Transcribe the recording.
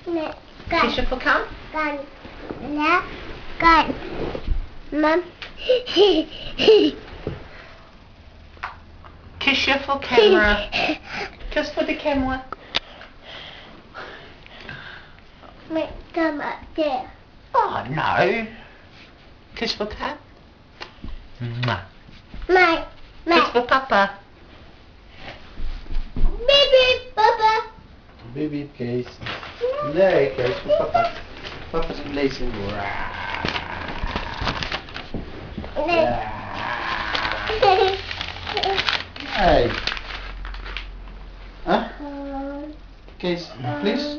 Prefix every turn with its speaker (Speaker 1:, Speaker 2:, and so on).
Speaker 1: Nee,
Speaker 2: Kusje voor Kahn?
Speaker 1: Kahn. Ja, Kahn. Mam.
Speaker 2: Kusje voor camera. Kus voor de camera.
Speaker 1: Met camera there.
Speaker 2: Oh no. Kus voor Kahn. Mwah.
Speaker 1: My.
Speaker 2: Kus voor papa.
Speaker 1: Baby, papa.
Speaker 3: Baby Kees. Nee, Kees, voor papa. Papa is aan het lezen.
Speaker 1: Nee.
Speaker 3: Hey. Huh? Kees, please.